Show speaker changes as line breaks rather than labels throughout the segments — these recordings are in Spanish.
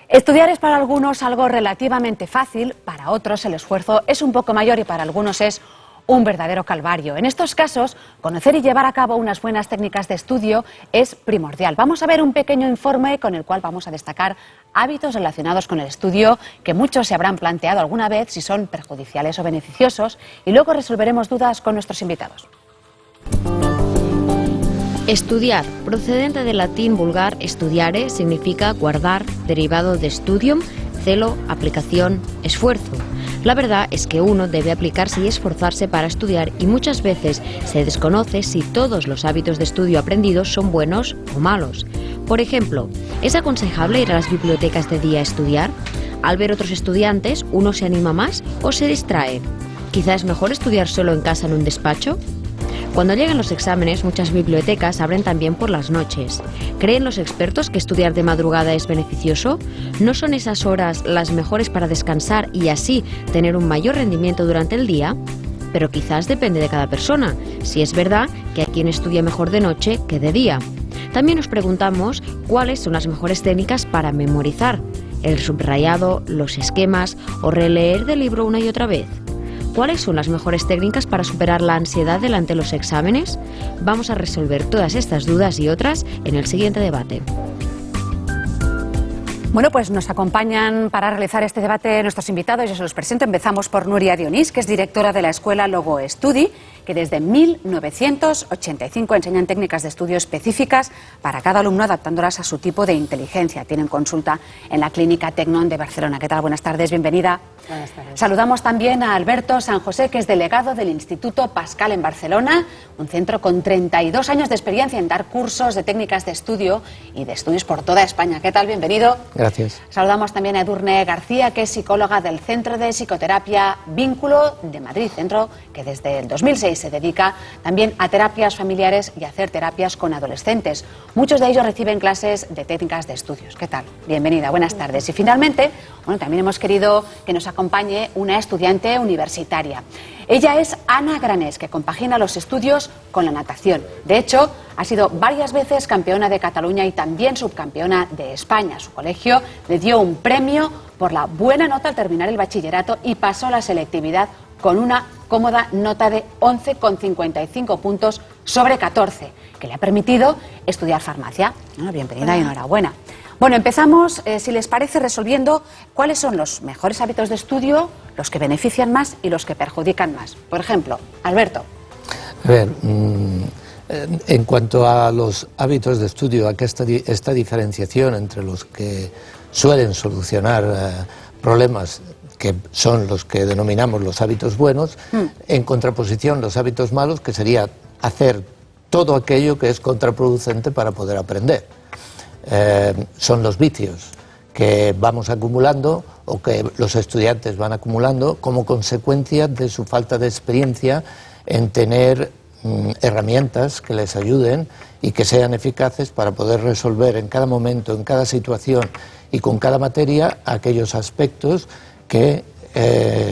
Estudiar es para algunos algo relativamente fácil, para otros el esfuerzo es un poco mayor y para algunos es un verdadero calvario. En estos casos, conocer y llevar a cabo unas buenas técnicas de estudio es primordial. Vamos a ver un pequeño informe con el cual vamos a destacar hábitos relacionados con el estudio que muchos se habrán planteado alguna vez si son perjudiciales o beneficiosos, y luego resolveremos dudas con nuestros invitados.
Estudiar, procedente del latín vulgar studiare, significa guardar, derivado de studium, celo, aplicación, esfuerzo. La verdad es que uno debe aplicarse y esforzarse para estudiar, y muchas veces se desconoce si todos los hábitos de estudio aprendidos son buenos o malos. Por ejemplo, ¿es aconsejable ir a las bibliotecas de día a estudiar? Al ver otros estudiantes, ¿uno se anima más o se distrae? ¿Quizá es mejor estudiar solo en casa en un despacho? Cuando llegan los exámenes, muchas bibliotecas abren también por las noches. ¿Creen los expertos que estudiar de madrugada es beneficioso? ¿No son esas horas las mejores para descansar y así tener un mayor rendimiento durante el día? Pero quizás depende de cada persona, si es verdad que hay quien estudia mejor de noche que de día. También nos preguntamos cuáles son las mejores técnicas para memorizar, el subrayado, los esquemas o releer del libro una y otra vez. ¿Cuáles son las mejores técnicas para superar la ansiedad delante de los exámenes? Vamos a resolver todas estas dudas y otras en el siguiente debate.
Bueno, pues nos acompañan para realizar este debate nuestros invitados. Yo se los presento. Empezamos por Nuria Dionís, que es directora de la escuela Logo Estudi, que desde 1985 enseñan técnicas de estudio específicas para cada alumno, adaptándolas a su tipo de inteligencia. Tienen consulta en la Clínica Tecnon de Barcelona. ¿Qué tal? Buenas tardes, bienvenida.
Buenas tardes.
Saludamos también a Alberto San José, que es delegado del Instituto Pascal en Barcelona, un centro con 32 años de experiencia en dar cursos de técnicas de estudio y de estudios por toda España. ¿Qué tal? Bienvenido.
Gracias.
Saludamos también a Edurne García, que es psicóloga del Centro de Psicoterapia Vínculo de Madrid, centro que desde el 2006 se dedica también a terapias familiares y a hacer terapias con adolescentes. Muchos de ellos reciben clases de técnicas de estudios. ¿Qué tal? Bienvenida, buenas tardes. Y finalmente, bueno, también hemos querido que nos acompañe una estudiante universitaria. Ella es Ana Granés, que compagina los estudios con la natación. De hecho, ha sido varias veces campeona de Cataluña y también subcampeona de España. Su colegio le dio un premio por la buena nota al terminar el bachillerato y pasó la selectividad con una cómoda nota de 11,55 puntos sobre 14, que le ha permitido estudiar farmacia. Bienvenida y enhorabuena. Bueno, empezamos, si les parece, resolviendo cuáles son los mejores hábitos de estudio, los que benefician más y los que perjudican más. Por ejemplo, Alberto.
A ver, en cuanto a los hábitos de estudio, aquí esta diferenciación entre los que suelen solucionar problemas, que son los que denominamos los hábitos buenos, en contraposición los hábitos malos, que sería hacer todo aquello que es contraproducente para poder aprender. Son los vicios que vamos acumulando o que los estudiantes van acumulando como consecuencia de su falta de experiencia en tener herramientas que les ayuden y que sean eficaces para poder resolver en cada momento, en cada situación y con cada materia aquellos aspectos que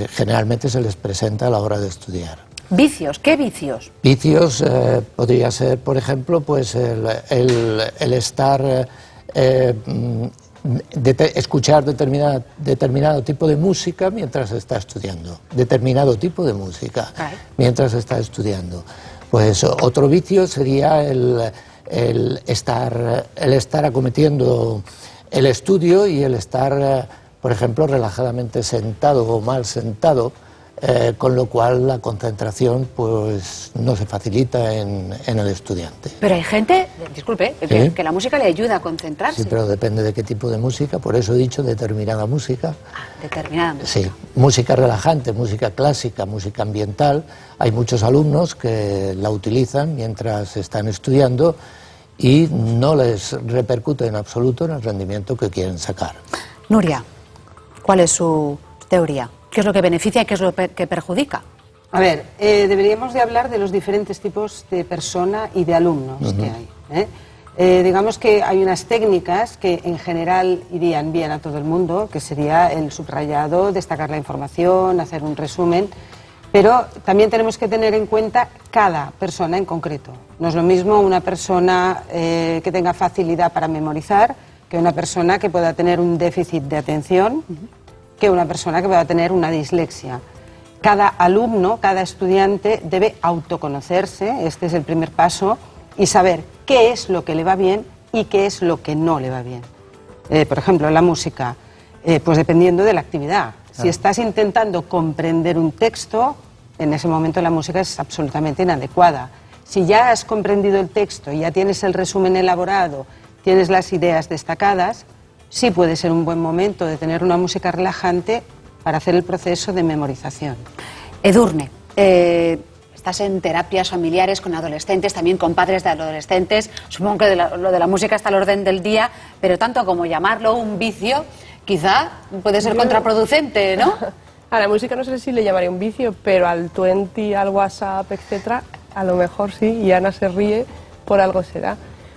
generalmente se les presenta a la hora de estudiar.
¿Vicios? ¿Qué vicios?
Vicios podría ser, por ejemplo, pues el estar escuchar determinado tipo de música mientras está estudiando, determinado tipo de música mientras está estudiando. Pues otro vicio sería el estar acometiendo el estudio y el estar, por ejemplo, relajadamente sentado o mal sentado, con lo cual la concentración pues no se facilita en el estudiante.
Pero hay gente, disculpe,
¿Sí?
que la música le ayuda a concentrarse.
Sí, pero depende de qué tipo de música, por eso he dicho determinada música.
Determinada música.
Sí, música relajante, música clásica, música ambiental. Hay muchos alumnos que la utilizan mientras están estudiando y no les repercute en absoluto en el rendimiento que quieren sacar.
Nuria, ¿cuál es su teoría? ¿Qué es lo que beneficia y qué es lo que perjudica?
A ver, deberíamos de hablar de los diferentes tipos de persona y de alumnos que hay. Digamos que hay unas técnicas que en general irían bien a todo el mundo, que sería el subrayado, destacar la información, hacer un resumen, pero también tenemos que tener en cuenta cada persona en concreto. No es lo mismo una persona que tenga facilidad para memorizar que una persona que pueda tener un déficit de atención, que una persona que pueda tener una dislexia. Cada alumno, cada estudiante debe autoconocerse, este es el primer paso, y saber qué es lo que le va bien y qué es lo que no le va bien. Por ejemplo, la música, pues dependiendo de la actividad. Si estás intentando comprender un texto, en ese momento la música es absolutamente inadecuada. Si ya has comprendido el texto, ya tienes el resumen elaborado, tienes las ideas destacadas, sí puede ser un buen momento de tener una música relajante para hacer el proceso de memorización.
Edurne, estás en terapias familiares con adolescentes, también con padres de adolescentes. Supongo que lo de la música está al orden del día, pero tanto como llamarlo un vicio, quizá puede ser contraproducente, ¿no?
A la música no sé si le llamaría un vicio, pero al Twenty, al WhatsApp, etcétera, a lo mejor sí, y Ana se ríe, por algo será.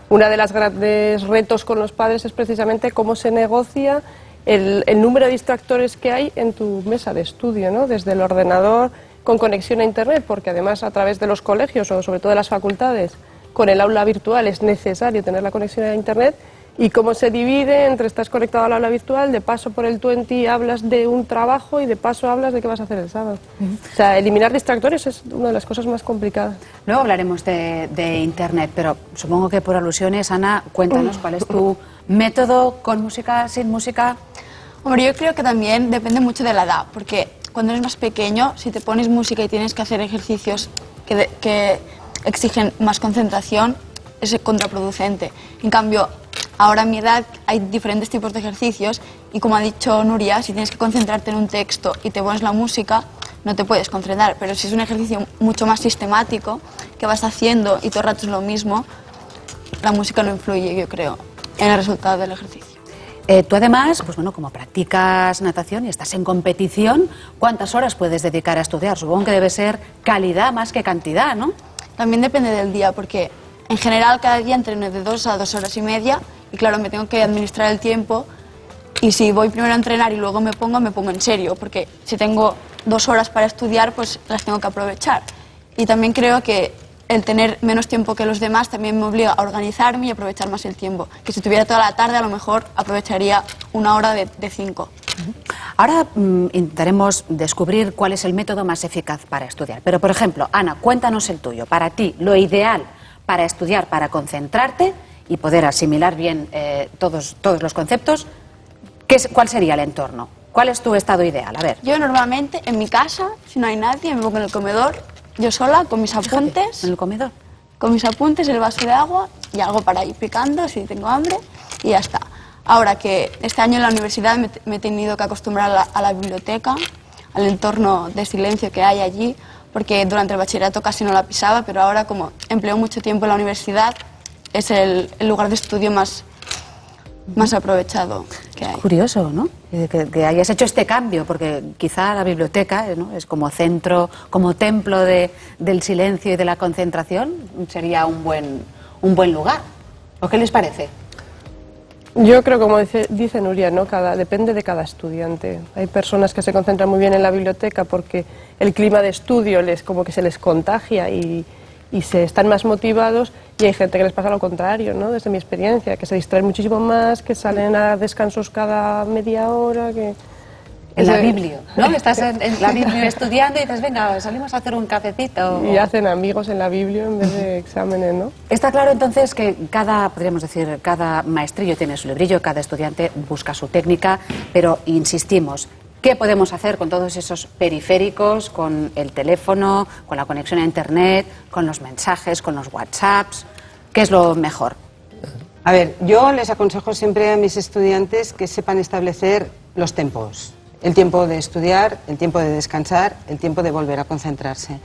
Una de las grandes retos con los padres es precisamente cómo se negocia el número de distractores que hay en tu mesa de estudio, ¿no? Desde el ordenador con conexión a Internet, porque además a través de los colegios o sobre todo de las facultades, con el aula virtual es necesario tener la conexión a Internet, y cómo se divide entre estás conectado al aula virtual, de paso por el Twenty hablas de un trabajo y de paso hablas de qué vas a hacer el sábado. O sea, eliminar distractores es una de las cosas más complicadas.
Luego hablaremos de Internet, pero supongo que por alusiones, Ana, cuéntanos cuál es tu método, con música, sin música.
Hombre, yo creo que también depende mucho de la edad, porque cuando eres más pequeño, si te pones música y tienes que hacer ejercicios que exigen más concentración, es contraproducente. En cambio, ahora a mi edad hay diferentes tipos de ejercicios y, como ha dicho Nuria, si tienes que concentrarte en un texto y te pones la música, no te puedes concentrar. Pero si es un ejercicio mucho más sistemático, que vas haciendo y todo el rato es lo mismo, la música no influye, yo creo, en el resultado del ejercicio.
Tú además, pues bueno, como practicas natación y estás en competición, ¿cuántas horas puedes dedicar a estudiar? Supongo que debe ser calidad más que cantidad, ¿no?
También depende del día, porque en general cada día entreno de 2 a 2 horas y media y claro, me tengo que administrar el tiempo, y si voy primero a entrenar y luego me pongo en serio, porque si tengo 2 horas para estudiar, pues las tengo que aprovechar. Y también creo que el tener menos tiempo que los demás también me obliga a organizarme y aprovechar más el tiempo. Que si tuviera toda la tarde, a lo mejor aprovecharía 1 hora de 5.
Ahora intentaremos descubrir cuál es el método más eficaz para estudiar. Pero, por ejemplo, Ana, cuéntanos el tuyo. Para ti, lo ideal para estudiar, para concentrarte y poder asimilar bien todos los conceptos, ¿cuál sería el entorno? ¿Cuál es tu estado ideal? A ver.
Yo normalmente en mi casa, si no hay nadie, me pongo en el comedor, yo sola, con mis apuntes.
Fíjate, en el comedor.
Con mis apuntes, el vaso de agua y algo para ir picando si tengo hambre y ya está. Ahora que este año en la universidad me he tenido que acostumbrar a la biblioteca, al entorno de silencio que hay allí, porque durante el bachillerato casi no la pisaba, pero ahora como empleo mucho tiempo en la universidad, es el lugar de estudio más aprovechado que hay.
Curioso, ¿no? Que hayas hecho este cambio, porque quizá la biblioteca, ¿no?, es como centro, como templo del silencio y de la concentración, sería un buen lugar. ¿O qué les parece?
Yo creo, como dice Nuria, ¿no? Depende de cada estudiante. Hay personas que se concentran muy bien en la biblioteca porque el clima de estudio como que se les contagia y se están más motivados, y hay gente que les pasa lo contrario, ¿no? Desde mi experiencia, que se distraen muchísimo más, que salen a descansos cada media hora, que...
En la Biblia, ¿no? Estás en la Biblia estudiando y dices, venga, salimos a hacer un cafecito.
Y hacen amigos en la Biblia en vez de exámenes, ¿no?
Está claro entonces que podríamos decir, cada maestrillo tiene su librillo, cada estudiante busca su técnica, pero insistimos, ¿qué podemos hacer con todos esos periféricos, con el teléfono, con la conexión a Internet, con los mensajes, con los WhatsApps? ¿Qué es lo mejor?
A ver, yo les aconsejo siempre a mis estudiantes que sepan establecer los tiempos. El tiempo de estudiar, el tiempo de descansar, el tiempo de volver a concentrarse.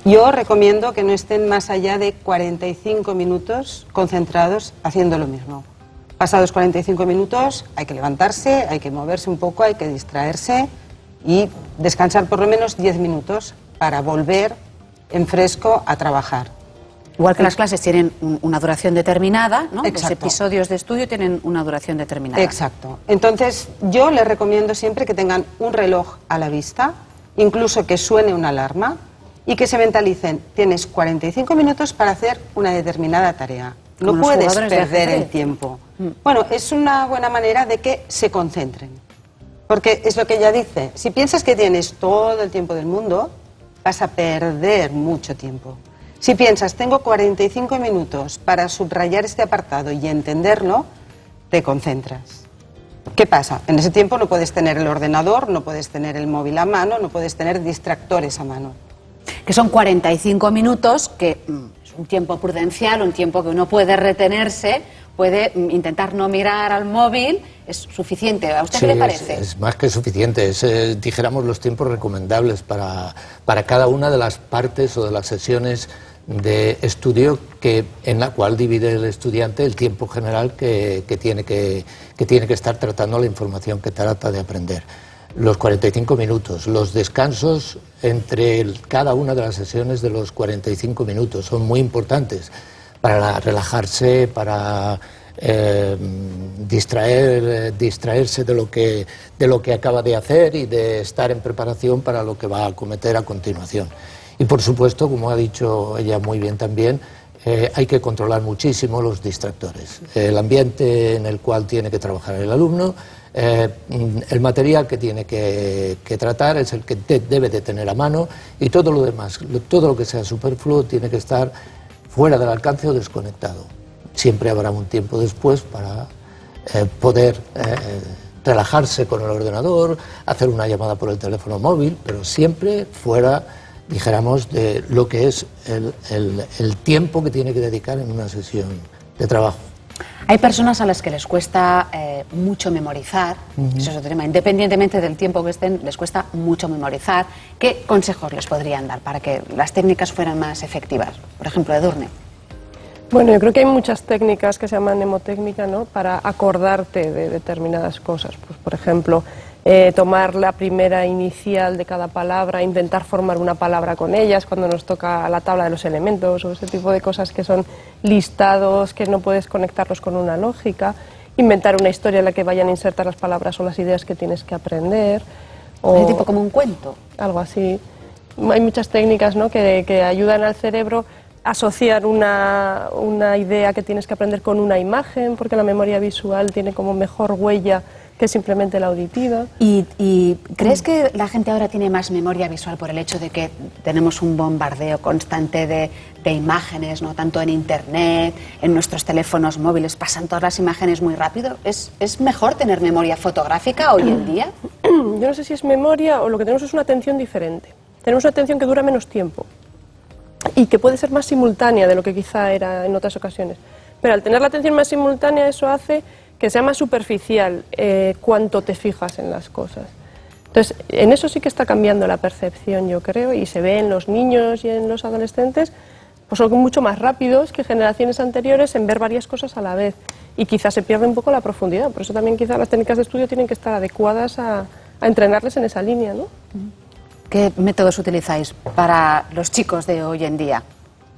Yo recomiendo que no estén más allá de 45 minutos concentrados haciendo lo mismo. Pasados 45 minutos hay que levantarse, hay que moverse un poco, hay que distraerse y descansar por lo menos 10 minutos para volver en fresco a trabajar.
Igual que las clases tienen una duración determinada, ¿no?
Exacto.
Los episodios de estudio tienen una duración determinada.
Exacto. Entonces, yo les recomiendo siempre que tengan un reloj a la vista, incluso que suene una alarma, y que se mentalicen, tienes 45 minutos para hacer una determinada tarea. No puedes perder el tiempo. Bueno, es una buena manera de que se concentren. Porque es lo que ella dice, si piensas que tienes todo el tiempo del mundo, vas a perder mucho tiempo. Si piensas, tengo 45 minutos para subrayar este apartado y entenderlo, te concentras. ¿Qué pasa? En ese tiempo no puedes tener el ordenador, no puedes tener el móvil a mano, no puedes tener distractores a mano.
Que son 45 minutos, que es un tiempo prudencial, un tiempo que uno puede retenerse, puede intentar no mirar al móvil, es suficiente. ¿A usted qué le parece?
Es más que suficiente, es, dijéramos, los tiempos recomendables para cada una de las partes o de las sesiones de estudio en la cual divide el estudiante el tiempo general que tiene que estar tratando la información que trata de aprender. Los 45 minutos, los descansos entre cada una de las sesiones de los 45 minutos son muy importantes para relajarse, para distraerse de lo que acaba de hacer y de estar en preparación para lo que va a acometer a continuación. Y por supuesto, como ha dicho ella muy bien también, hay que controlar muchísimo los distractores. El ambiente en el cual tiene que trabajar el alumno, el material que tiene que tratar es el que debe de tener a mano, y todo lo demás, todo lo que sea superfluo tiene que estar fuera del alcance o desconectado. Siempre habrá un tiempo después para poder relajarse con el ordenador, hacer una llamada por el teléfono móvil, pero siempre fuera, dijéramos, de lo que es el tiempo que tiene que dedicar en una sesión de trabajo.
Hay personas a las que les cuesta mucho memorizar, eso es otro tema, independientemente del tiempo que estén, les cuesta mucho memorizar. ¿Qué consejos les podrían dar para que las técnicas fueran más efectivas? Por ejemplo, Edurne.
Bueno, yo creo que hay muchas técnicas que se llaman mnemotécnica, ¿no?, para acordarte de determinadas cosas. Pues, por ejemplo, tomar la primera inicial de cada palabra, intentar formar una palabra con ellas cuando nos toca la tabla de los elementos, o ese tipo de cosas que son listados, que no puedes conectarlos con una lógica, inventar una historia en la que vayan a insertar las palabras o las ideas que tienes que aprender.
O tipo como un cuento.
Algo así. Hay muchas técnicas, ¿no?, que ayudan al cerebro a asociar una idea que tienes que aprender con una imagen, porque la memoria visual tiene como mejor huella que simplemente la auditiva.
¿Y crees que la gente ahora tiene más memoria visual por el hecho de que tenemos un bombardeo constante de imágenes, ¿no?, tanto en internet, en nuestros teléfonos móviles, pasan todas las imágenes muy rápido? ¿Es mejor tener memoria fotográfica hoy en día?
Yo no sé si es memoria o lo que tenemos es una atención diferente. Tenemos una atención que dura menos tiempo y que puede ser más simultánea de lo que quizá era en otras ocasiones. Pero al tener la atención más simultánea, eso hace que sea más superficial cuánto te fijas en las cosas. Entonces, en eso sí que está cambiando la percepción, yo creo, y se ve en los niños y en los adolescentes, pues son mucho más rápidos que generaciones anteriores en ver varias cosas a la vez, y quizás se pierde un poco la profundidad. Por eso también quizás las técnicas de estudio tienen que estar adecuadas a entrenarles en esa línea, ¿no?
¿Qué métodos utilizáis para los chicos de hoy en día?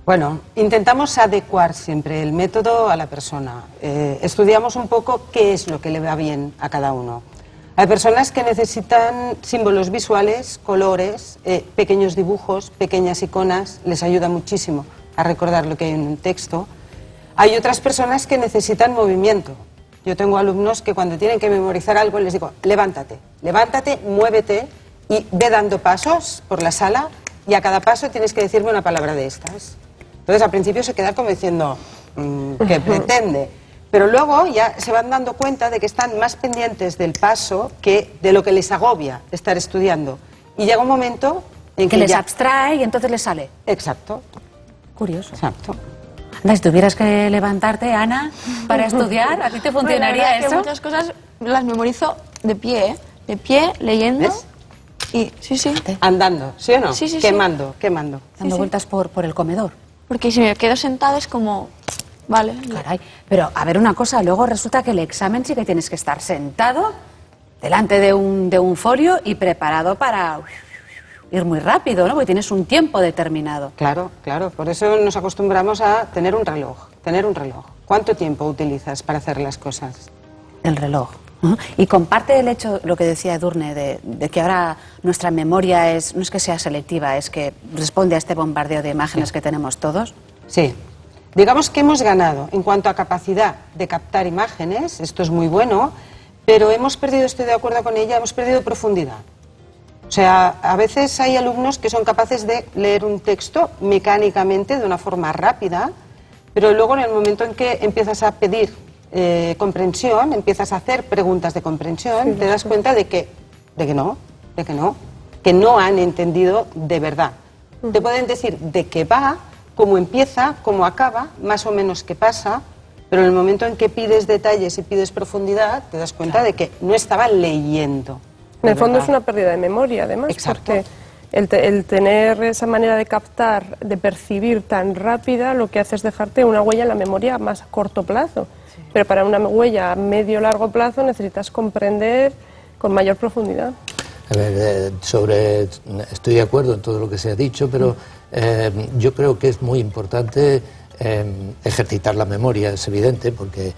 Bueno, intentamos adecuar siempre el método a la persona. Estudiamos un poco qué es lo que le va bien a cada uno. Hay personas que necesitan símbolos visuales, colores, pequeños dibujos, pequeñas iconas, les ayuda muchísimo a recordar lo que hay en un texto. Hay otras personas que necesitan movimiento. Yo tengo alumnos que cuando tienen que memorizar algo les digo, levántate, levántate, muévete y ve dando pasos por la sala, y a cada paso tienes que decirme una palabra de estas. Entonces al principio se queda como diciendo, ¿qué pretende? Pero luego ya se van dando cuenta de que están más pendientes del paso que de lo que les agobia estar estudiando. Y llega un momento en que
les abstrae y entonces les sale.
Exacto.
Curioso.
Exacto.
Anda, si tuvieras que levantarte, Ana, para estudiar, ¿a ti te funcionaría
bueno,
eso?
Que muchas cosas las memorizo de pie, ¿eh? De pie, leyendo.
¿Ves?
Y sí.
Andando, ¿sí o no?
Sí.
Quemando.
Dando vueltas por el comedor.
Porque si me quedo sentada es como, vale.
Caray, pero a ver una cosa, luego resulta que el examen sí que tienes que estar sentado delante de un folio y preparado para ir muy rápido, ¿no? Porque tienes un tiempo determinado.
Claro, por eso nos acostumbramos a tener un reloj. ¿Cuánto tiempo utilizas para hacer las cosas?
El reloj. ¿No? Y comparte el hecho, lo que decía Edurne, de que ahora nuestra memoria no es que sea selectiva, es que responde a este bombardeo de imágenes que tenemos todos.
Sí, Digamos que hemos ganado en cuanto a capacidad de captar imágenes, esto es muy bueno, pero hemos perdido, estoy de acuerdo con ella, hemos perdido profundidad. O sea, a veces hay alumnos que son capaces de leer un texto mecánicamente, de una forma rápida, pero luego en el momento en que empiezas a pedir comprensión, empiezas a hacer preguntas de comprensión, te das cuenta de que no han entendido de verdad. Te pueden decir de qué va, cómo empieza, cómo acaba, más o menos qué pasa, pero en el momento en que pides detalles y pides profundidad, te das cuenta de que no estaban leyendo.
En el fondo es una pérdida de memoria, además, porque el tener esa manera de captar, de percibir tan rápida, lo que hace es dejarte una huella en la memoria a más corto plazo. Sí. Pero para una huella a medio-largo plazo necesitas comprender con mayor profundidad.
A ver, estoy de acuerdo en todo lo que se ha dicho, pero yo creo que es muy importante ejercitar la memoria, es evidente, porque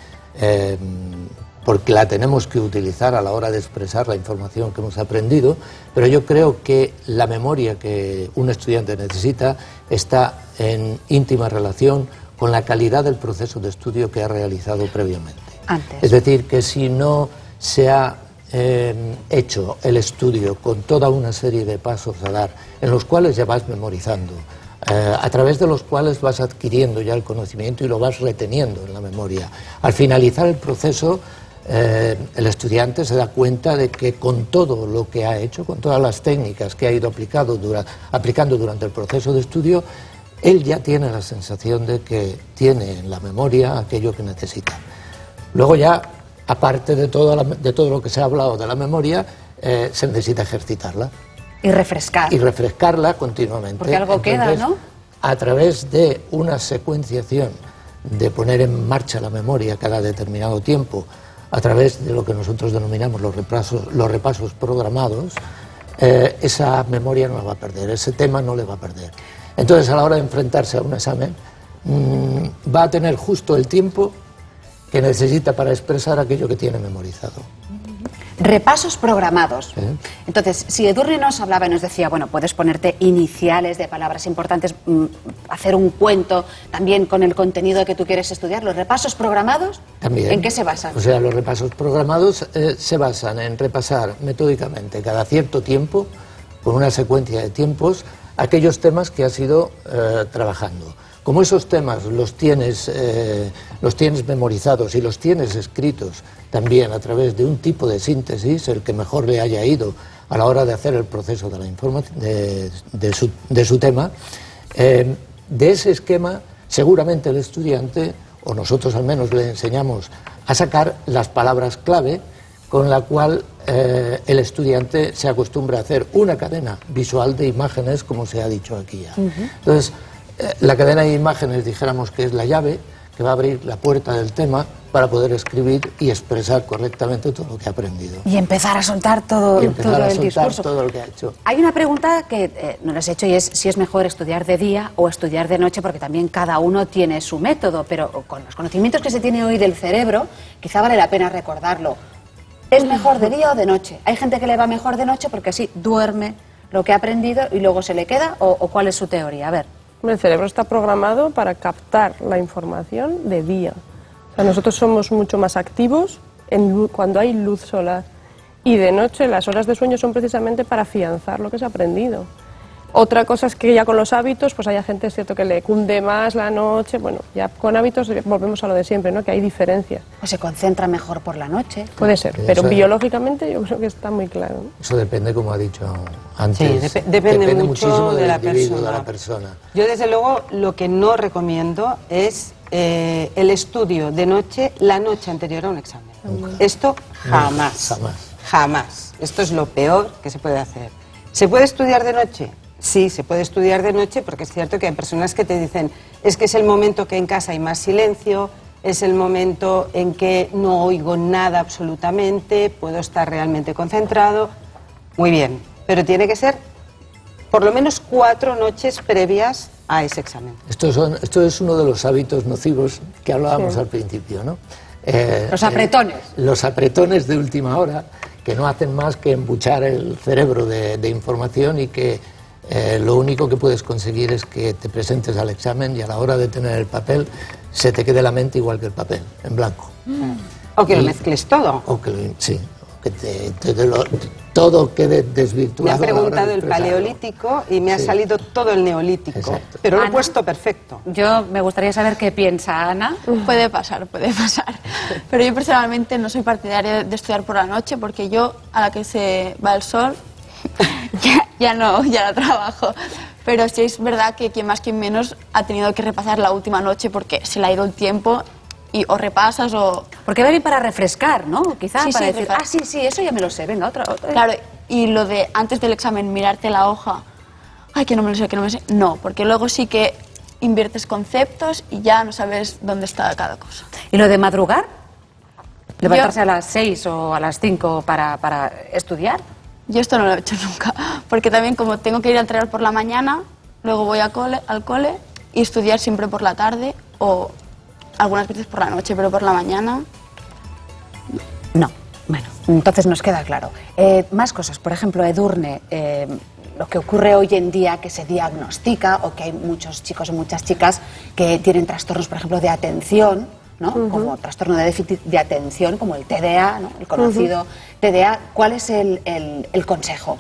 la tenemos que utilizar a la hora de expresar la información que hemos aprendido, pero yo creo que la memoria que un estudiante necesita está en íntima relación con la calidad del proceso de estudio que ha realizado previamente. Es decir, que si no se ha hecho el estudio con toda una serie de pasos a dar, en los cuales ya vas memorizando, a través de los cuales vas adquiriendo ya el conocimiento y lo vas reteniendo en la memoria. Al finalizar el proceso, el estudiante se da cuenta de que con todo lo que ha hecho, con todas las técnicas que ha ido aplicando durante el proceso de estudio, él ya tiene la sensación de que tiene en la memoria aquello que necesita. Luego ya, aparte de todo lo que se ha hablado de la memoria, se necesita ejercitarla.
Y refrescar.
Y refrescarla continuamente.
Porque algo queda, ¿no?
A través de una secuenciación, de poner en marcha la memoria cada determinado tiempo, a través de lo que nosotros denominamos los repasos programados, esa memoria no la va a perder, ese tema no le va a perder. Entonces, a la hora de enfrentarse a un examen, va a tener justo el tiempo que necesita para expresar aquello que tiene memorizado.
Repasos programados. Entonces, si Edurne nos hablaba y nos decía, bueno, puedes ponerte iniciales de palabras importantes, hacer un cuento también con el contenido que tú quieres estudiar, ¿los repasos programados?
También.
¿En qué se basan?
O sea, los repasos programados se basan en repasar metódicamente cada cierto tiempo, con una secuencia de tiempos, aquellos temas que has ido trabajando. Como esos temas los tienes memorizados y los tienes escritos también a través de un tipo de síntesis, el que mejor le haya ido a la hora de hacer el proceso de la información de su tema, de ese esquema seguramente el estudiante, o nosotros al menos le enseñamos a sacar las palabras clave con la cual el estudiante se acostumbra a hacer una cadena visual de imágenes, como se ha dicho aquí ya. Entonces, la cadena de imágenes, dijéramos que es la llave que va a abrir la puerta del tema para poder escribir y expresar correctamente todo lo que ha aprendido.
Y empezar a soltar todo el discurso.
Todo lo que ha hecho.
Hay una pregunta que no les he hecho y es si es mejor estudiar de día o estudiar de noche, porque también cada uno tiene su método, pero con los conocimientos que se tiene hoy del cerebro, quizá vale la pena recordarlo. ¿Es mejor de día o de noche? Hay gente que le va mejor de noche porque así duerme lo que ha aprendido y luego se le queda, ¿o cuál es su teoría? A ver.
El cerebro está programado para captar la información de día. O sea, nosotros somos mucho más activos cuando hay luz solar. Y de noche las horas de sueño son precisamente para afianzar lo que se ha aprendido. Otra cosa es que ya con los hábitos, pues hay gente, es cierto, que le cunde más la noche. Bueno, ya con hábitos volvemos a lo de siempre, ¿no? Que hay diferencias.
O se concentra mejor por la noche.
Puede ser, pero biológicamente yo creo que está muy claro, ¿no?
Eso depende, como ha dicho antes.
Sí, depende muchísimo de la
persona.
Yo, desde luego, lo que no recomiendo es el estudio de noche, la noche anterior a un examen. Esto jamás. Jamás. Esto es lo peor que se puede hacer. ¿Se puede estudiar de noche? Sí, se puede estudiar de noche, porque es cierto que hay personas que te dicen es que es el momento que en casa hay más silencio, es el momento en que no oigo nada absolutamente, puedo estar realmente concentrado. Muy bien, pero tiene que ser por lo menos 4 noches previas a ese examen.
Esto es uno de los hábitos nocivos que hablábamos al principio, ¿no?
Los apretones.
Los apretones de última hora, que no hacen más que embuchar el cerebro de información y que lo único que puedes conseguir es que te presentes al examen y a la hora de tener el papel se te quede la mente igual que el papel, en blanco.
O que lo mezcles todo.
O que sí, que todo quede desvirtuado.
Me ha preguntado el paleolítico y me ha salido todo el neolítico.
Exacto.
Pero lo he
Ana,
puesto perfecto.
Yo me gustaría saber qué piensa Ana.
Puede pasar, puede pasar. Pero yo personalmente no soy partidaria de estudiar por la noche porque yo, a la que se va el sol, ya no trabajo. Pero sí es verdad que quien más, quien menos ha tenido que repasar la última noche porque se le ha ido el tiempo y o repasas o...
Porque va bien para refrescar, ¿no? Quizá
Sí,
para
sí,
decir,
refrescar.
sí, eso ya me lo sé, venga, otra.
Claro, y lo de antes del examen mirarte la hoja, ay, que no me lo sé, que no me lo sé. No, porque luego sí que inviertes conceptos y ya no sabes dónde está cada cosa.
¿Y lo de madrugar? ¿Levantarse a las 6 o a las 5 para estudiar?
Yo esto no lo he hecho nunca, porque también como tengo que ir a entrenar por la mañana, luego voy al cole y estudiar siempre por la tarde o algunas veces por la noche, pero por la mañana...
No. Bueno, entonces nos queda claro. Más cosas, por ejemplo, Edurne, lo que ocurre hoy en día que se diagnostica o que hay muchos chicos o muchas chicas que tienen trastornos, por ejemplo, de atención, ¿no? Como trastorno de déficit de atención, como el TDA, ¿no? El conocido TDA. ¿Cuál es el consejo?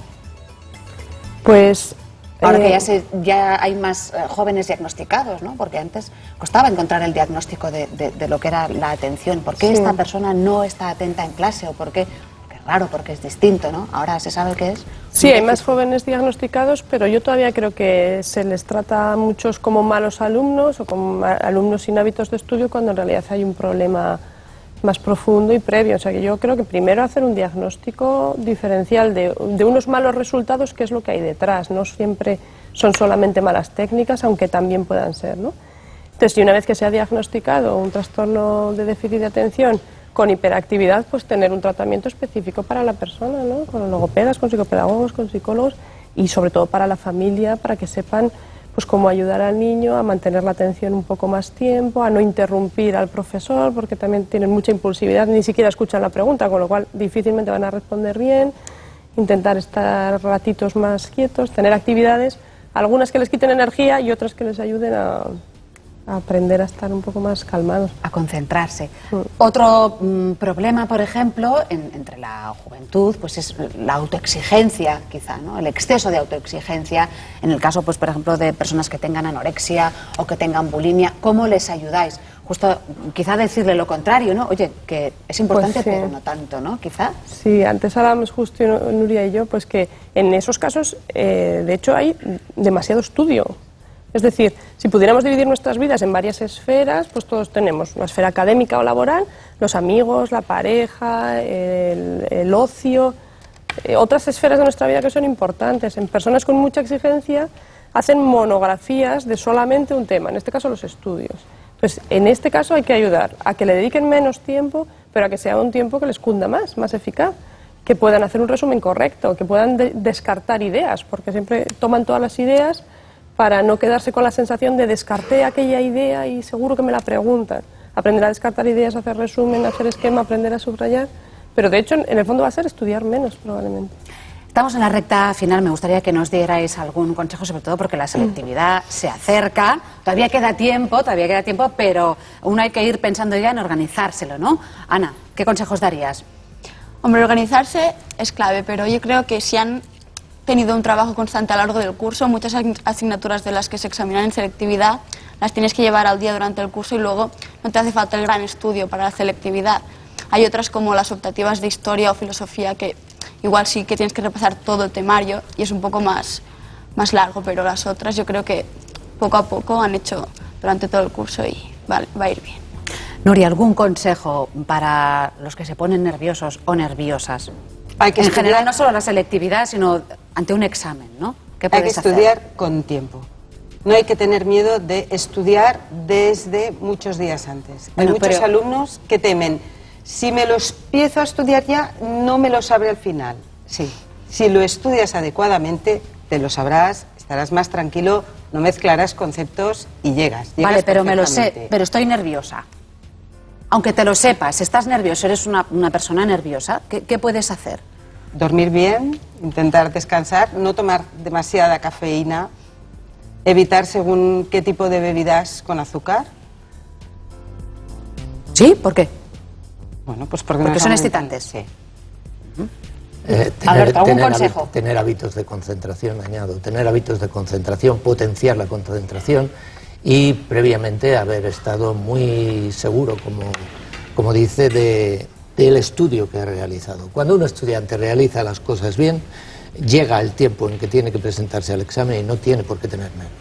Pues...
Ahora que ya hay más jóvenes diagnosticados, ¿no? Porque antes costaba encontrar el diagnóstico de lo que era la atención. ¿Por qué esta persona no está atenta en clase? ¿O por qué? Porque es raro, porque es distinto, ¿no? Ahora se sabe qué es.
Sí, hay más jóvenes diagnosticados, pero yo todavía creo que se les trata a muchos como malos alumnos o como alumnos sin hábitos de estudio cuando en realidad hay un problema más profundo y previo. O sea que yo creo que primero hacer un diagnóstico diferencial de unos malos resultados, que es lo que hay detrás. No siempre son solamente malas técnicas, aunque también puedan ser, ¿no? Entonces, y una vez que se ha diagnosticado un trastorno de déficit de atención con hiperactividad, pues tener un tratamiento específico para la persona, ¿no? Con logopedas, con psicopedagogos, con psicólogos y sobre todo para la familia, para que sepan pues cómo ayudar al niño a mantener la atención un poco más tiempo, a no interrumpir al profesor, porque también tienen mucha impulsividad, ni siquiera escuchan la pregunta, con lo cual difícilmente van a responder bien, intentar estar ratitos más quietos, tener actividades, algunas que les quiten energía y otras que les ayuden a aprender a estar un poco más calmados.
A concentrarse. Otro problema, por ejemplo, entre la juventud, pues es la autoexigencia, quizá, ¿no? El exceso de autoexigencia, en el caso, pues, por ejemplo, de personas que tengan anorexia o que tengan bulimia. ¿Cómo les ayudáis? Justo, quizá decirle lo contrario, ¿no? Oye, que es importante,
Pues sí.
pero no tanto, ¿no? Quizá.
Sí, antes hablábamos justo Nuria y yo, pues que en esos casos, de hecho, hay demasiado estudio. Es decir, si pudiéramos dividir nuestras vidas en varias esferas, pues todos tenemos una esfera académica o laboral, los amigos, la pareja, el ocio, otras esferas de nuestra vida que son importantes. En personas con mucha exigencia hacen monografías de solamente un tema, en este caso los estudios. Pues en este caso hay que ayudar a que le dediquen menos tiempo, pero a que sea un tiempo que les cunda más eficaz, que puedan hacer un resumen correcto, que puedan descartar ideas, porque siempre toman todas las ideas para no quedarse con la sensación de descarté aquella idea y seguro que me la preguntan. Aprender a descartar ideas, hacer resumen, hacer esquema, aprender a subrayar, pero de hecho en el fondo va a ser estudiar menos probablemente.
Estamos en la recta final, me gustaría que nos dierais algún consejo, sobre todo porque la selectividad se acerca, todavía queda tiempo, pero uno hay que ir pensando ya en organizárselo, ¿no? Ana, ¿qué consejos darías?
Hombre, organizarse es clave, pero yo creo que si han tenido un trabajo constante a lo largo del curso, muchas asignaturas de las que se examinan en selectividad las tienes que llevar al día durante el curso y luego no te hace falta el gran estudio para la selectividad. Hay otras como las optativas de historia o filosofía que igual sí que tienes que repasar todo el temario y es un poco más largo, pero las otras yo creo que poco a poco han hecho durante todo el curso y va a ir bien.
Nuria, ¿algún consejo para los que se ponen nerviosos o nerviosas?
Hay que
en
estudiar,
general, no solo la selectividad, sino ante un examen, ¿no? ¿Qué
hay que
puedes
estudiar
hacer?
con tiempo. No hay que tener miedo de estudiar desde muchos días antes.
Bueno,
hay muchos
pero-
alumnos que temen, si me los empiezo a estudiar ya, no me lo sabré al final. Sí, si lo estudias adecuadamente, te lo sabrás, estarás más tranquilo, no mezclarás conceptos y llegas
Vale, pero me lo sé,
perfectamente.
pero estoy nerviosa. Aunque te lo sepas, estás nervioso, eres una persona nerviosa, ¿qué puedes hacer?
dormir bien, intentar descansar, no tomar demasiada cafeína, evitar según qué tipo de bebidas con azúcar.
¿Sí? ¿Por qué?
Bueno, pues porque
Porque
nos
son
aumentan-
excitantes.
Sí.
Alberto, ¿algún consejo?
Tener hábitos de concentración, añado, tener hábitos de concentración, potenciar la concentración y previamente haber estado muy seguro, como dice, del estudio que ha realizado. Cuando un estudiante realiza las cosas bien, llega el tiempo en que tiene que presentarse al examen y no tiene por qué tener nervios.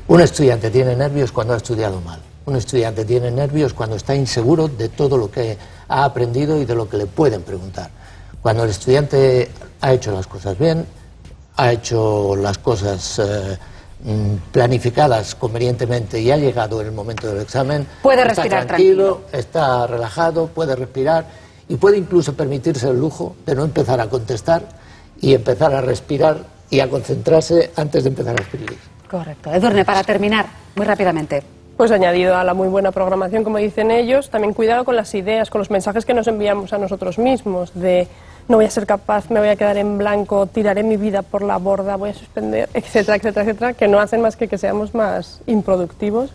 Un estudiante tiene nervios cuando ha estudiado mal. Un estudiante tiene nervios cuando está inseguro de todo lo que ha aprendido y de lo que le pueden preguntar. Cuando el estudiante ha hecho las cosas bien, ha hecho las cosas planificadas convenientemente y ha llegado el momento del examen,
Puede
está
respirar
tranquilo, está relajado, puede respirar y puede incluso permitirse el lujo de no empezar a contestar y empezar a respirar y a concentrarse antes de empezar a escribir.
Correcto. Edurne, para terminar, muy rápidamente.
Pues añadido a la muy buena programación, como dicen ellos, también cuidado con las ideas, con los mensajes que nos enviamos a nosotros mismos, de no voy a ser capaz, me voy a quedar en blanco, tiraré mi vida por la borda, voy a suspender, etcétera, etcétera, etcétera, que no hacen más que seamos más improductivos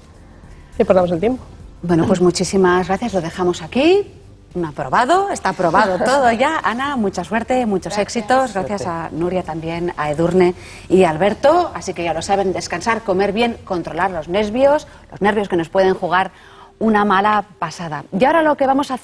y perdamos el tiempo.
Bueno, pues muchísimas gracias, lo dejamos aquí. Un aprobado, está aprobado todo ya. Ana, mucha suerte, muchos éxitos. Gracias a Nuria también, a Edurne y a Alberto. Así que ya lo saben, descansar, comer bien, controlar los nervios que nos pueden jugar una mala pasada. Y ahora lo que vamos a hacer